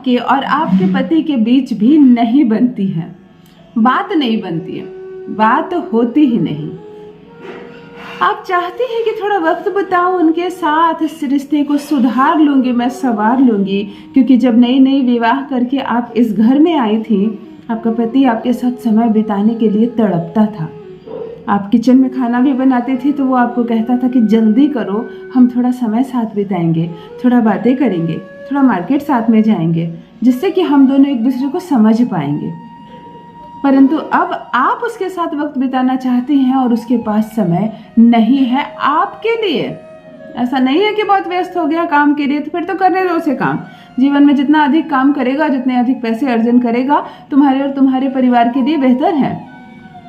आपके और आपके पति के बीच भी नहीं बनती है, बात नहीं बनती है, बात होती ही नहीं। आप चाहती हैं कि थोड़ा वक्त बिताऊं उनके साथ, इस रिश्ते को सुधार लूंगी, मैं संवार लूंगी, क्योंकि जब नई नई विवाह करके आप इस घर में आई थी, आपका पति आपके साथ समय बिताने के लिए तड़पता था। आप किचन में खाना भी बनाते थे तो वो आपको कहता था कि जल्दी करो, हम थोड़ा समय साथ बिताएंगे, थोड़ा बातें करेंगे, थोड़ा मार्केट साथ में जाएंगे, जिससे कि हम दोनों एक दूसरे को समझ पाएंगे। परंतु अब आप उसके साथ वक्त बिताना चाहती हैं और उसके पास समय नहीं है आपके लिए। ऐसा नहीं है कि बहुत व्यस्त हो गया काम के लिए, तो फिर तो करने दो उसे काम। जीवन में जितना अधिक काम करेगा, जितने अधिक पैसे अर्जन करेगा, तुम्हारे और तुम्हारे परिवार के लिए बेहतर है।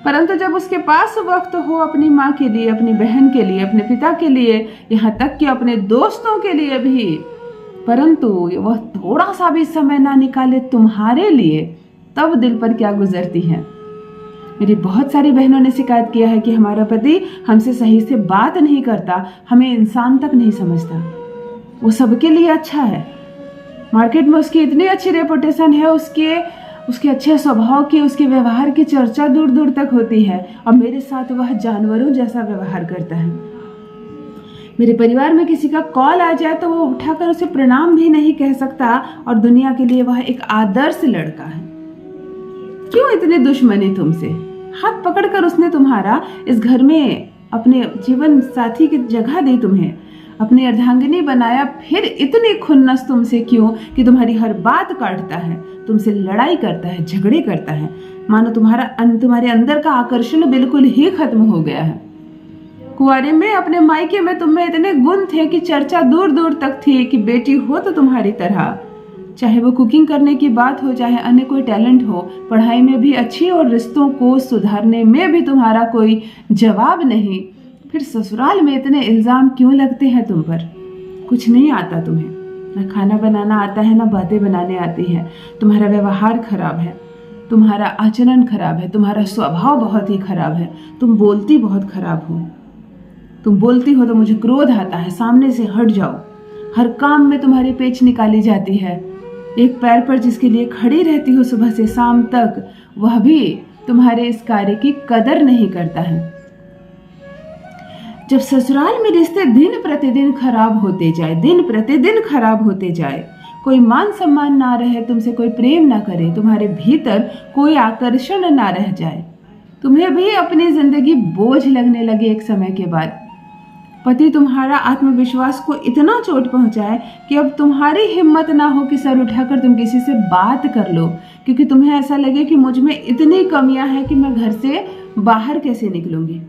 परंतु जब उसके पास वक्त हो अपनी माँ के लिए, अपनी बहन के लिए, अपने पिता के लिए, यहाँ तक कि अपने दोस्तों के लिए भी, परंतु वह थोड़ा सा भी समय ना निकाले तुम्हारे लिए, तब दिल पर क्या गुजरती है। मेरी बहुत सारी बहनों ने शिकायत किया है कि हमारा पति हमसे सही से बात नहीं करता, हमें इंसान तक नहीं समझता। वो सबके लिए अच्छा है, मार्केट में उसकी इतनी अच्छी रेपुटेशन है, उसके अच्छे स्वभाव की, उसके व्यवहार की चर्चा दूर दूर तक होती है, और मेरे साथ वह जानवरों जैसा व्यवहार करता है। मेरे परिवार में किसी का कॉल आ जाए तो वो उठाकर उसे प्रणाम भी नहीं कह सकता, और दुनिया के लिए वह एक आदर्श लड़का है। क्यों इतनी दुश्मनी तुमसे? हाथ पकड़कर उसने तुम्हारा इस घर में अपने जीवन साथी की जगह दी, तुम्हें अपनी अर्धांगिनी बनाया, फिर इतनी खुन्नस तुमसे क्यों कि तुम्हारी हर बात काटता है, तुमसे लड़ाई करता है, झगड़े करता है, मानो तुम्हारे अंदर का आकर्षण बिल्कुल ही खत्म हो गया है। कुंवारे में अपने मायके में तुम में इतने गुण थे कि चर्चा दूर दूर तक थी कि बेटी हो तो तुम्हारी तरह, चाहे वो कुकिंग करने की बात हो, चाहे अन्य कोई टैलेंट हो, पढ़ाई में भी अच्छी, और रिश्तों को सुधारने में भी तुम्हारा कोई जवाब नहीं। फिर ससुराल में इतने इल्जाम क्यों लगते हैं तुम पर? कुछ नहीं आता तुम्हें, ना खाना बनाना आता है, ना बातें बनाने आती है। तुम्हारा व्यवहार खराब है, तुम्हारा आचरण खराब है, तुम्हारा स्वभाव बहुत ही खराब है, तुम बोलती बहुत खराब हो। तुम बोलती हो तो मुझे क्रोध आता है, सामने से हट जाओ। हर काम में तुम्हारी पेच निकाली जाती है। एक पैर पर जिसके लिए खड़ी रहती हो सुबह से शाम तक, वह भी तुम्हारे इस कार्य की कदर नहीं करता है। जब ससुराल में रिश्ते दिन प्रतिदिन खराब होते जाए, दिन प्रतिदिन खराब होते जाए, कोई मान सम्मान ना रहे, तुमसे कोई प्रेम ना करे, तुम्हारे भीतर कोई आकर्षण ना रह जाए, तुम्हें भी अपनी जिंदगी बोझ लगने लगे एक समय के बाद, पति तुम्हारा आत्मविश्वास को इतना चोट पहुंचाए कि अब तुम्हारी हिम्मत ना हो कि सर उठाकर तुम किसी से बात कर लो, क्योंकि तुम्हें ऐसा लगे कि मुझ में इतनी कमियां हैं कि मैं घर से बाहर कैसे निकलूंगी।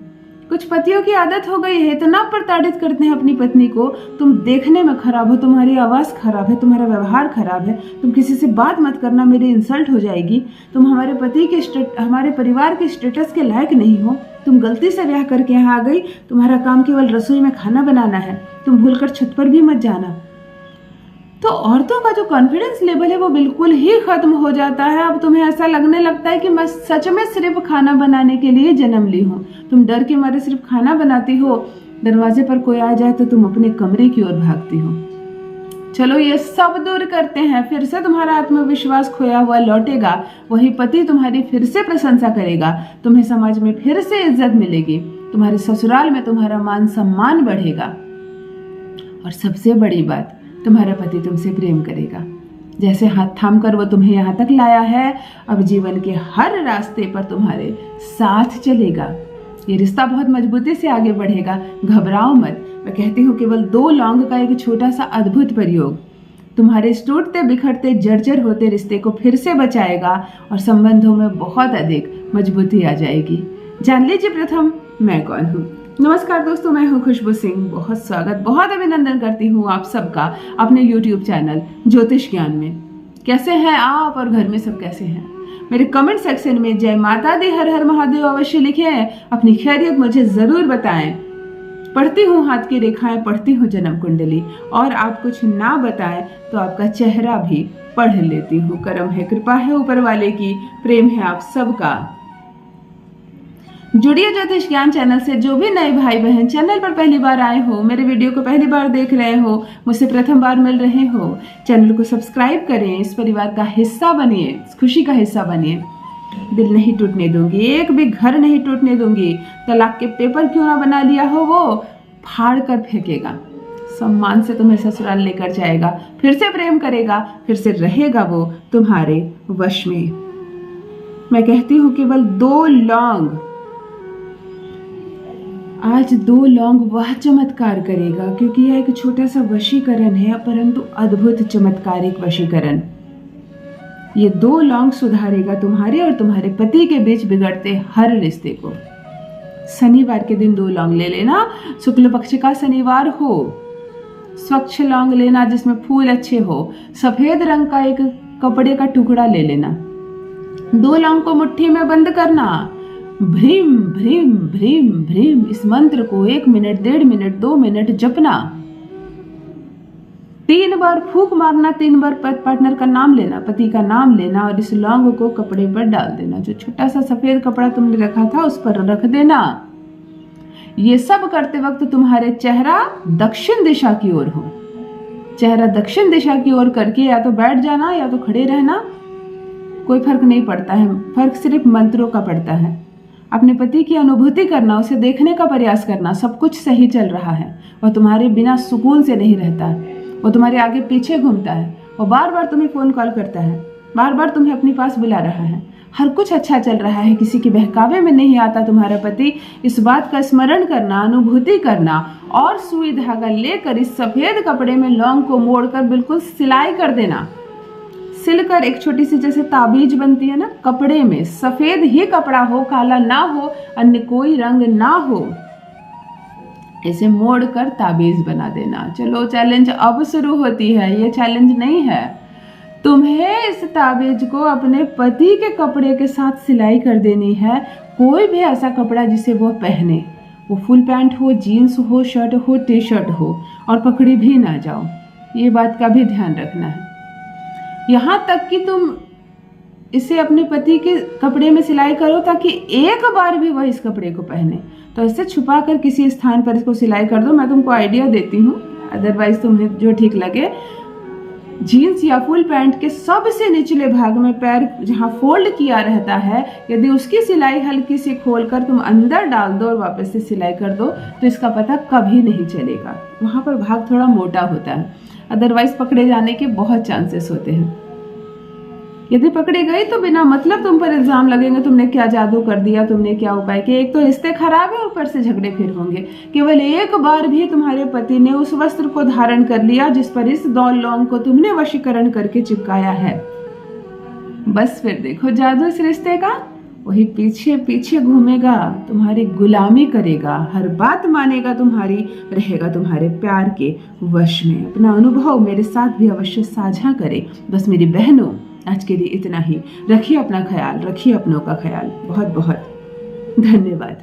कुछ पतियों की आदत हो गई है, इतना प्रताड़ित करते हैं अपनी पत्नी को, तुम देखने में खराब हो, तुम्हारी आवाज़ खराब है, तुम्हारा व्यवहार खराब है, तुम किसी से बात मत करना, मेरी इंसल्ट हो जाएगी, तुम हमारे पति के हमारे परिवार के स्टेटस के लायक नहीं हो, तुम गलती से ब्याह करके यहाँ आ गई, तुम्हारा काम केवल रसोई में खाना बनाना है, तुम भूलकर छत पर भी मत जाना। तो औरतों का जो कॉन्फिडेंस लेवल है वो बिल्कुल ही खत्म हो जाता है। अब तुम्हें ऐसा लगने लगता है कि मैं सच में सिर्फ खाना बनाने के लिए जन्म ली हूँ। तुम डर के मारे सिर्फ खाना बनाती हो, दरवाजे पर कोई आ जाए तो तुम अपने कमरे की ओर भागती हो। चलो ये सब दूर करते हैं, फिर से तुम्हारा आत्मविश्वास खोया हुआ लौटेगा, वही पति तुम्हारी फिर से प्रशंसा करेगा, तुम्हें समाज में फिर से इज्जत मिलेगी, तुम्हारे ससुराल में तुम्हारा मान सम्मान बढ़ेगा, और सबसे बड़ी बात, तुम्हारा पति तुमसे प्रेम करेगा। जैसे हाथ थाम कर वो तुम्हें यहाँ तक लाया है, अब जीवन के हर रास्ते पर तुम्हारे साथ चलेगा। ये रिश्ता बहुत मजबूती से आगे बढ़ेगा, घबराओ मत। मैं कहती हूँ केवल 2 लौंग का एक छोटा सा अद्भुत प्रयोग तुम्हारे इस टूटते बिखरते जर्जर होते रिश्ते को फिर से बचाएगा, और संबंधों में बहुत अधिक मजबूती आ जाएगी। जान लीजिए प्रथम मैं कौन हूँ। नमस्कार दोस्तों, मैं हूँ खुशबू सिंह। बहुत स्वागत, बहुत अभिनंदन करती हूँ आप सबका अपने YouTube चैनल ज्योतिष ज्ञान में। कैसे हैं आप और घर में सब कैसे हैं? मेरे कमेंट सेक्शन में जय माता दी, हर हर महादेव अवश्य लिखें, अपनी खैरियत मुझे जरूर बताएं। पढ़ती हूँ हाथ की रेखाएं, पढ़ती हूँ जन्म कुंडली, और आप कुछ ना बताएं तो आपका चेहरा भी पढ़ लेती हूँ। करम है, कृपा है ऊपर वाले की, प्रेम है आप सबका। जुड़िए ज्योतिष ज्ञान चैनल से। जो भी नए भाई बहन चैनल पर पहली बार आए हो, मेरे वीडियो को पहली बार देख रहे हो, मुझसे प्रथम बार मिल रहे हो, चैनल को सब्सक्राइब करें, इस परिवार का हिस्सा बनिए, इस खुशी का हिस्सा बनिए। दिल नहीं टूटने दूंगी, एक भी घर नहीं टूटने दूंगी। तलाक के पेपर क्यों ना बना लिया हो, वो फाड़ कर फेंकेगा। सम्मान से तुम्हें ससुराल लेकर जाएगा, फिर से प्रेम करेगा, फिर से रहेगा वो तुम्हारे वश में। मैं कहती हूँ केवल 2 लौंग, आज 2 लौंग वह चमत्कार करेगा, क्योंकि यह एक छोटा सा वशीकरण है, परंतु अद्भुत चमत्कारिक वशीकरण। ये 2 लौंग सुधारेगा तुम्हारे और तुम्हारे पति के बीच बिगड़ते हर रिश्ते को। शनिवार के दिन 2 लौंग ले लेना, शुक्ल पक्ष का शनिवार हो। स्वच्छ लौंग लेना जिसमें फूल अच्छे हो, सफेद रंग का एक कपड़े का टुकड़ा ले लेना। 2 लौंग को मुट्ठी में बंद करना, भ्रीम भ्रीम भ्रीम भ्रीम इस मंत्र को 1 मिनट, 1.5 मिनट, 2 मिनट जपना। 3 बार फूंक मारना, 3 बार पार्टनर का नाम लेना, पति का नाम लेना और इस लौंग को कपड़े पर डाल देना। जो छोटा सा सफेद कपड़ा तुमने रखा था उस पर रख देना। ये सब करते वक्त तुम्हारे चेहरा दक्षिण दिशा की ओर हो। चेहरा दक्षिण दिशा की ओर करके या तो बैठ जाना या तो खड़े रहना, कोई फर्क नहीं पड़ता है। फर्क सिर्फ मंत्रों का पड़ता है। अपने पति की अनुभूति करना, उसे देखने का प्रयास करना, सब कुछ सही चल रहा है। वह तुम्हारे बिना सुकून से नहीं रहता, वो तुम्हारे आगे पीछे घूमता है, वो बार बार तुम्हें फोन कॉल करता है, बार बार तुम्हें अपने पास बुला रहा है, हर कुछ अच्छा चल रहा है, किसी के बहकावे में नहीं आता तुम्हारा पति। इस बात का स्मरण करना, अनुभूति करना और सुई धागा लेकर इस सफेद कपड़े में लौंग को मोड़कर बिल्कुल सिलाई कर देना। सिलकर एक छोटी सी जैसे ताबीज बनती है ना, कपड़े में सफेद ही कपड़ा हो, काला ना हो, अन्य कोई रंग ना हो, इसे मोड़कर ताबीज बना देना। चलो चैलेंज अब शुरू होती है। ये चैलेंज नहीं है, तुम्हें इस ताबीज को अपने पति के कपड़े के साथ सिलाई कर देनी है। कोई भी ऐसा कपड़ा जिसे वो पहने, वो फुल पैंट हो, जीन्स हो, शर्ट हो, टी शर्ट हो, और पकड़ी भी ना जाओ, ये बात का भी ध्यान रखना है। यहाँ तक कि तुम इसे अपने पति के कपड़े में सिलाई करो ताकि एक बार भी वह इस कपड़े को पहने, तो इसे छुपा कर किसी स्थान पर इसको सिलाई कर दो। मैं तुमको आइडिया देती हूँ, अदरवाइज तुम्हें जो ठीक लगे। जीन्स या फुल पैंट के सबसे निचले भाग में पैर जहाँ फोल्ड किया रहता है, यदि उसकी सिलाई हल्की सी खोलकर तुम अंदर डाल दो और वापस से सिलाई कर दो तो इसका पता कभी नहीं चलेगा। वहाँ पर भाग थोड़ा मोटा होता है, अदरवाइज पकड़े जाने के बहुत चांसेस होते हैं। यदि पकड़ी गई तो बिना मतलब तुम पर इल्जाम लगेंगे, तुमने क्या जादू कर दिया, तुमने क्या उपाय किया। एक तो रिश्ते खराब है, ऊपर से झगड़े फिर होंगे। केवल एक बार भी तुम्हारे पति ने उस वस्त्र को धारण कर लिया जिस पर इस 2 लौंग को तुमने वशीकरण करके चिपकाया है, बस फिर देखो जादू इस रिश्ते का। वही पीछे पीछे घूमेगा, तुम्हारी गुलामी करेगा, हर बात मानेगा तुम्हारी, रहेगा तुम्हारे प्यार के वश में। अपना अनुभव मेरे साथ भी अवश्य साझा करें। बस मेरी बहनों, आज के लिए इतना ही। रखिए अपना ख्याल, रखिए अपनों का ख्याल। बहुत बहुत धन्यवाद।